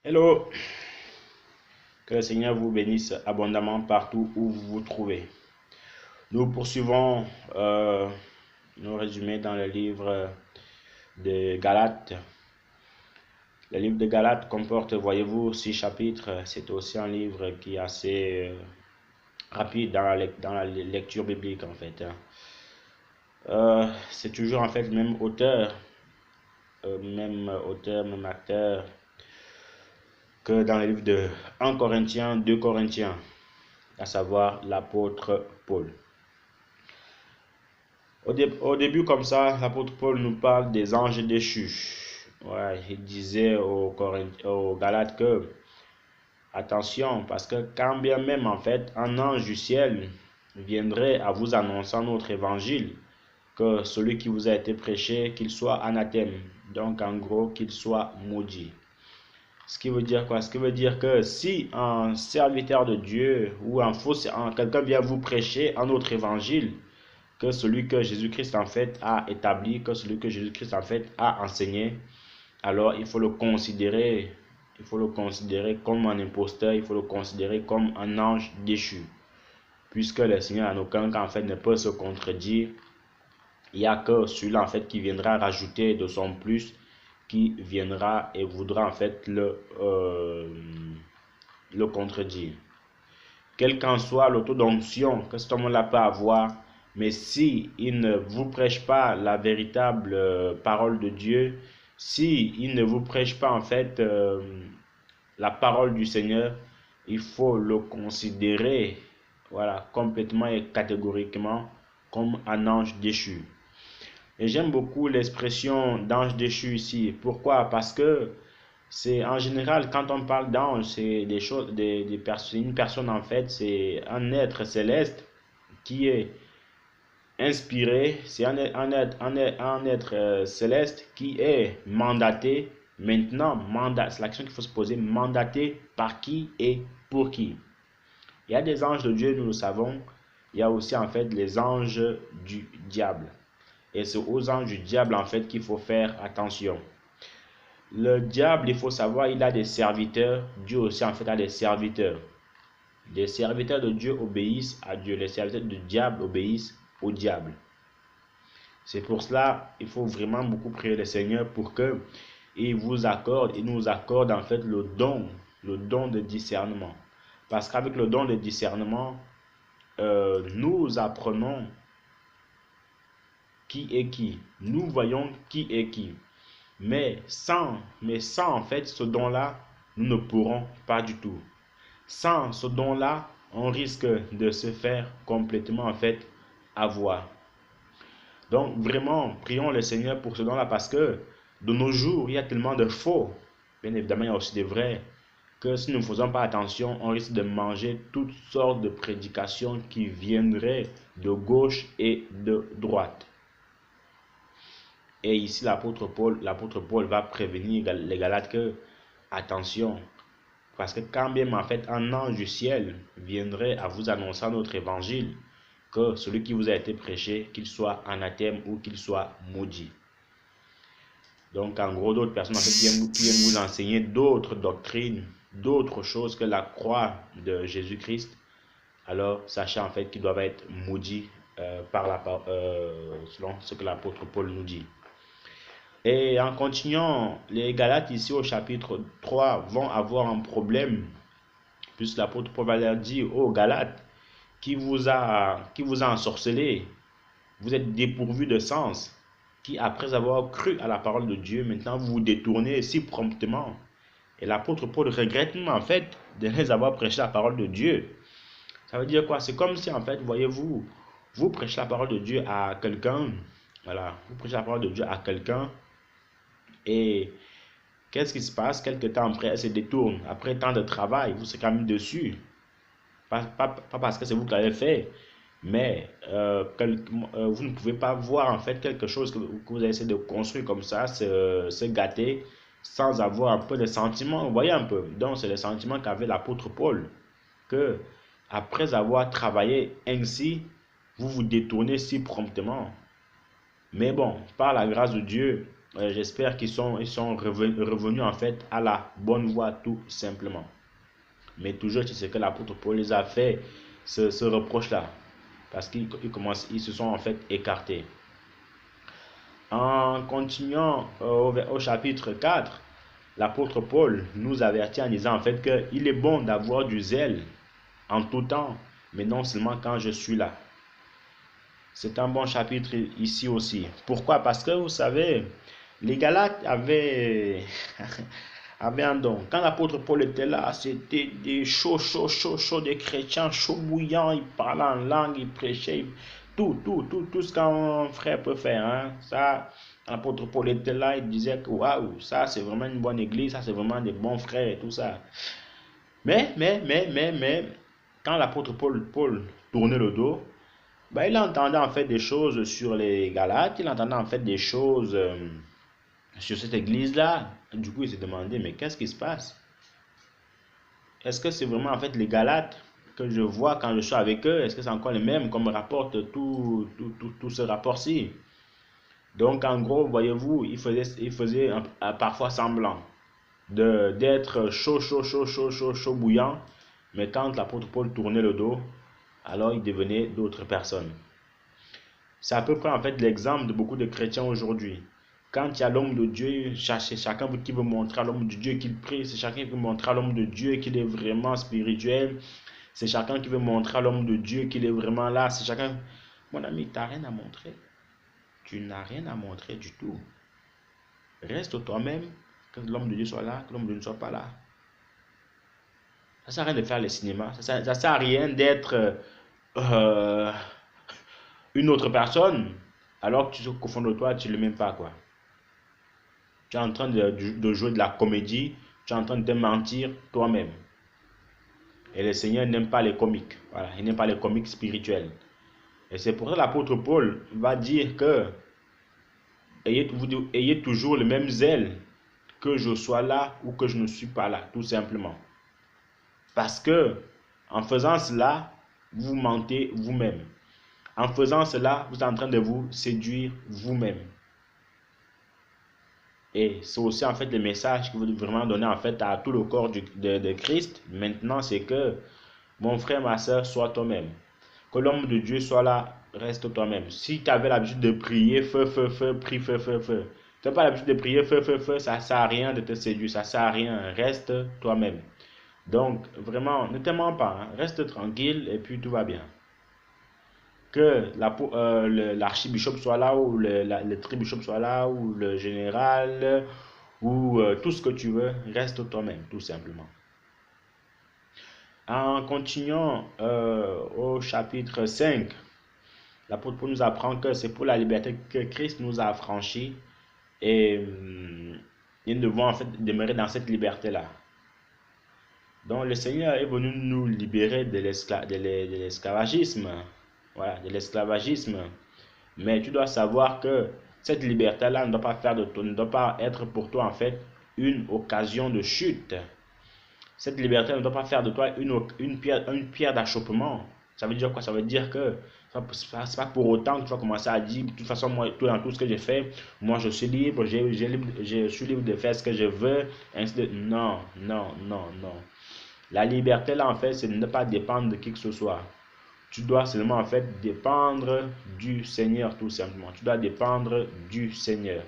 Hello, que le Seigneur vous bénisse abondamment partout où vous vous trouvez. Nous poursuivons nos résumés dans le livre de Galates. Le livre de Galates comporte, voyez-vous, 6 chapitres. C'est aussi un livre qui est assez rapide dans la lecture biblique en fait. C'est toujours en fait le même auteur, même acteur que dans le livre de 1 Corinthiens, 2 Corinthiens, à savoir l'apôtre Paul. Au début, comme ça, l'apôtre Paul nous parle des anges déchus. Ouais, il disait aux Galates que, attention, parce que quand bien même, en fait, un ange du ciel viendrait à vous annoncer notre évangile, que celui qui vous a été prêché, qu'il soit anathème. Donc, en gros, qu'il soit maudit. Ce qui veut dire quoi? Ce qui veut dire que si un serviteur de Dieu ou quelqu'un vient vous prêcher un autre évangile, que celui que Jésus-Christ en fait a établi, que celui que Jésus-Christ en fait a enseigné, alors il faut le considérer comme un imposteur, il faut le considérer comme un ange déchu. Puisque le Seigneur en aucun cas en fait ne peut se contredire, il n'y a que celui-là en fait qui viendra rajouter de son plus, qui viendra et voudra en fait le contredire. Quelle qu'en soit l'autodonction que cet homme-là peut avoir, mais si il ne vous prêche pas la véritable parole de Dieu, si il ne vous prêche pas en fait la parole du Seigneur, il faut le considérer, voilà, complètement et catégoriquement comme un ange déchu. Et j'aime beaucoup l'expression d'ange déchu ici. Pourquoi? Parce que c'est en général, quand on parle d'ange, c'est des choses, une personne en fait, c'est un être céleste qui est inspiré, c'est un être céleste qui est mandaté. Maintenant, c'est l'action qu'il faut se poser, mandaté par qui et pour qui. Il y a des anges de Dieu, nous le savons. Il y a aussi en fait les anges du diable. Et c'est aux anges du diable en fait qu'il faut faire attention. Le diable, il faut savoir, il a des serviteurs. Dieu aussi en fait a des serviteurs. Les serviteurs de Dieu obéissent à Dieu. Les serviteurs du diable obéissent au diable. C'est pour cela, il faut vraiment beaucoup prier le Seigneur pour que il nous accorde en fait le don de discernement. Parce qu'avec le don de discernement, nous apprenons qui est qui. Nous voyons qui est qui. Mais sans en fait ce don-là, nous ne pourrons pas du tout. Sans ce don-là, on risque de se faire complètement en fait avoir. Donc vraiment, prions le Seigneur pour ce don-là parce que de nos jours, il y a tellement de faux. Bien évidemment, il y a aussi des vrais que si nous ne faisons pas attention, on risque de manger toutes sortes de prédications qui viendraient de gauche et de droite. Et ici, l'apôtre Paul va prévenir les Galates que, attention, parce que quand bien en fait un ange du ciel viendrait à vous annoncer notre évangile, que celui qui vous a été prêché, qu'il soit anathème ou qu'il soit maudit. Donc en gros, d'autres personnes en fait, qui viennent vous enseigner d'autres doctrines, d'autres choses que la croix de Jésus-Christ, alors sachez en fait qu'ils doivent être maudits selon ce que l'apôtre Paul nous dit. Et en continuant, les Galates ici au chapitre 3 vont avoir un problème, puisque l'apôtre Paul va leur dire aux Galates, qui vous a ensorcelé, vous êtes dépourvus de sens, qui après avoir cru à la parole de Dieu, maintenant vous vous détournez si promptement. Et l'apôtre Paul regrette en fait de les avoir prêché la parole de Dieu. Ça veut dire quoi? C'est comme si en fait, voyez-vous, vous prêchez la parole de Dieu à quelqu'un, voilà, vous prêchez la parole de Dieu à quelqu'un, et qu'est-ce qui se passe? Quelque temps après, elle se détourne. Après tant de travail, vous serez quand même dessus. Pas parce que c'est vous qui l'avez fait, mais vous ne pouvez pas voir en fait quelque chose que vous avez essayé de construire comme ça, se gâter, sans avoir un peu de sentiment. Vous voyez un peu. Donc, c'est le sentiment qu'avait l'apôtre Paul, que après avoir travaillé ainsi, vous vous détournez si promptement. Mais bon, par la grâce de Dieu, j'espère qu'ils sont revenus en fait à la bonne voie tout simplement. Mais toujours, c'est ce que l'apôtre Paul les a fait, ce reproche-là. Parce ils se sont en fait écartés. En continuant au chapitre 4, l'apôtre Paul nous avertit en disant en fait qu'il est bon d'avoir du zèle en tout temps, mais non seulement quand je suis là. C'est un bon chapitre ici aussi. Pourquoi? Parce que vous savez, les Galates avaient, avaient un don. Quand l'apôtre Paul était là, c'était des chauds, des chrétiens chauds bouillants. Ils parlaient en langue, ils prêchaient, tout ce qu'un frère peut faire. Hein. Ça, l'apôtre Paul était là, il disait que waouh, ça c'est vraiment une bonne église, ça c'est vraiment des bons frères et tout ça. Mais, quand l'apôtre Paul tournait le dos, bah, il entendait en fait des choses sur les Galates, il entendait en fait des choses sur cette église-là. Du coup, il s'est demandé, mais qu'est-ce qui se passe? Est-ce que c'est vraiment en fait les Galates que je vois quand je suis avec eux? Est-ce que c'est encore les mêmes comme rapporte tout ce rapport-ci? Donc, en gros, voyez-vous, il faisait parfois semblant d'être chaud bouillant, mais quand l'apôtre Paul tournait le dos, alors il devenait d'autres personnes. C'est à peu près en fait l'exemple de beaucoup de chrétiens aujourd'hui. Quand il y a l'homme de Dieu, c'est chacun qui veut montrer à l'homme de Dieu qu'il prie, c'est chacun qui veut montrer à l'homme de Dieu qu'il est vraiment spirituel, c'est chacun qui veut montrer à l'homme de Dieu qu'il est vraiment là, c'est chacun... Mon ami, tu n'as rien à montrer. Tu n'as rien à montrer du tout. Reste toi-même, que l'homme de Dieu soit là, que l'homme de Dieu ne soit pas là. Ça ne sert à rien de faire le cinéma, ça ne sert à rien d'être euh, une autre personne, alors que qu'au fond de toi, tu ne l'aimes pas, quoi. Tu es en train de jouer de la comédie, tu es en train de te mentir toi-même. Et le Seigneur n'aime pas les comiques. Voilà, il n'aime pas les comiques spirituels. Et c'est pour ça que l'apôtre Paul va dire que ayez toujours le même zèle, que je sois là ou que je ne suis pas là, tout simplement. Parce que en faisant cela, vous mentez vous-même. En faisant cela, vous êtes en train de vous séduire vous-même. Et c'est aussi en fait le message qu'il veut vraiment donner en fait à tout le corps de Christ. Maintenant, c'est que mon frère, ma soeur, sois toi-même. Que l'homme de Dieu soit là, reste toi-même. Si tu avais l'habitude de prier, prie, feu. Tu n'as pas l'habitude de prier, feu, ça ne sert à rien de te séduire, ça ne sert à rien, reste toi-même. Donc, vraiment, ne te mens pas, hein. Reste tranquille et puis tout va bien. Que l'archibishop soit là, ou le tribishop soit là, ou le général, ou tout ce que tu veux, reste toi-même, tout simplement. En continuant au chapitre 5, l'apôtre Paul nous apprend que c'est pour la liberté que Christ nous a affranchis et nous devons en fait demeurer dans cette liberté-là. Donc le Seigneur est venu nous libérer de l'esclavagisme. Voilà, de l'esclavagisme. Mais tu dois savoir que cette liberté-là ne doit pas être pour toi en fait une occasion de chute. Cette liberté ne doit pas faire de toi une pierre d'achoppement. Ça veut dire quoi? Ça veut dire que c'est pas pour autant que tu vas commencer à dire, de toute façon, moi, dans tout ce que j'ai fait, moi je suis libre, je suis libre de faire ce que je veux. Non. La liberté là en fait, c'est de ne pas dépendre de qui que ce soit. Tu dois seulement en fait dépendre du Seigneur tout simplement. Tu dois dépendre du Seigneur.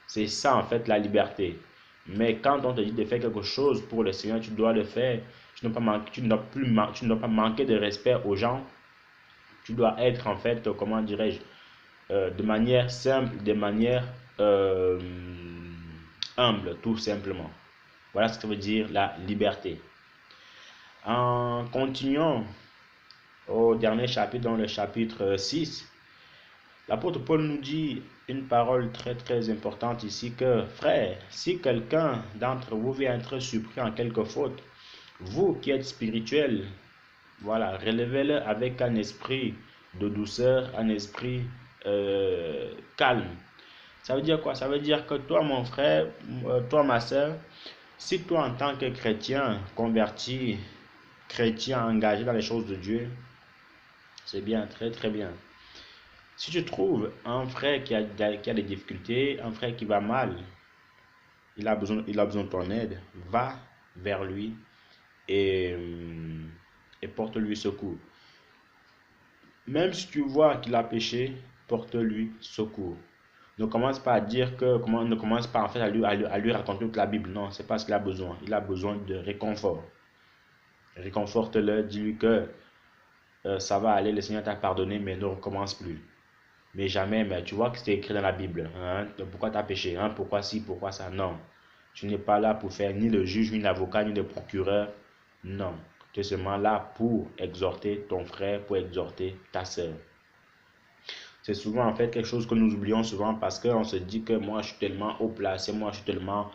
C'est ça en fait la liberté. Mais quand on te dit de faire quelque chose pour le Seigneur, tu dois le faire. Tu ne dois pas manquer de respect aux gens. Tu dois être en fait, comment dirais-je, de manière simple, de manière humble, tout simplement. Voilà ce que veut dire la liberté. En continuant au dernier chapitre, dans le chapitre 6, l'apôtre Paul nous dit une parole très importante ici que, frère, si quelqu'un d'entre vous vient être surpris en quelque faute, vous qui êtes spirituel, voilà, relevez-le avec un esprit de douceur, un esprit calme. Ça veut dire quoi? Ça veut dire que toi, mon frère, toi, ma soeur, si toi, en tant que chrétien converti, chrétien engagé dans les choses de Dieu, c'est bien, très bien. Si tu trouves un frère qui a des difficultés, un frère qui va mal, il a besoin de ton aide, va vers lui et, et porte-lui secours. Même si tu vois qu'il a péché, porte-lui secours. Ne commence pas à dire que, ne commence pas en fait à lui raconter toute la Bible. Non, c'est pas ce qu'il a besoin. Il a besoin de réconfort. Réconforte-le, dis-lui que ça va aller, le Seigneur t'a pardonné, mais ne recommence plus. Mais jamais, mais tu vois que c'est écrit dans la Bible. Hein? Pourquoi tu as péché? Hein? Pourquoi ci, pourquoi ça? Non. Tu n'es pas là pour faire ni le juge, ni l'avocat, ni le procureur. Non. Tu es seulement là pour exhorter ton frère, pour exhorter ta sœur. C'est souvent en fait quelque chose que nous oublions souvent parce qu'on se dit que moi je suis tellement haut placé, moi je suis tellement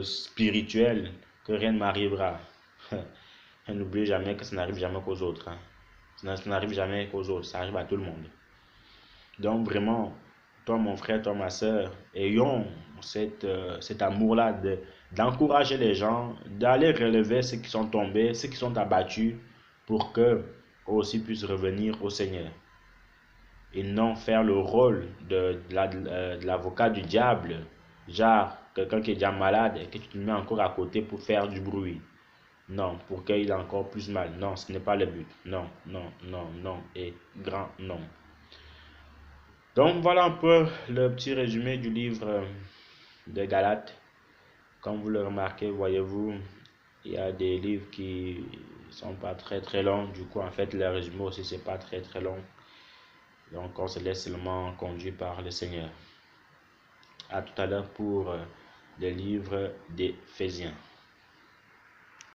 spirituel que rien ne m'arrivera. N'oubliez jamais que ça n'arrive jamais qu'aux autres. Hein. Ça n'arrive jamais qu'aux autres, ça arrive à tout le monde. Donc vraiment, toi mon frère, toi ma soeur, ayons cet amour-là d'encourager les gens, d'aller relever ceux qui sont tombés, ceux qui sont abattus, pour que aussi puissent revenir au Seigneur. Et non faire le rôle de l'avocat du diable, genre quelqu'un qui est déjà malade et que tu te mets encore à côté pour faire du bruit. Non, pour qu'il ait encore plus mal. Non, ce n'est pas le but. Non, non, non, non et grand non. Donc voilà un peu le petit résumé du livre de Galates. Comme vous le remarquez, voyez-vous, il y a des livres qui sont pas très très longs. Du coup, en fait, le résumé aussi, c'est pas très très long. Donc, on se laisse seulement conduire par le Seigneur. À tout à l'heure pour le livre d'Éphésiens.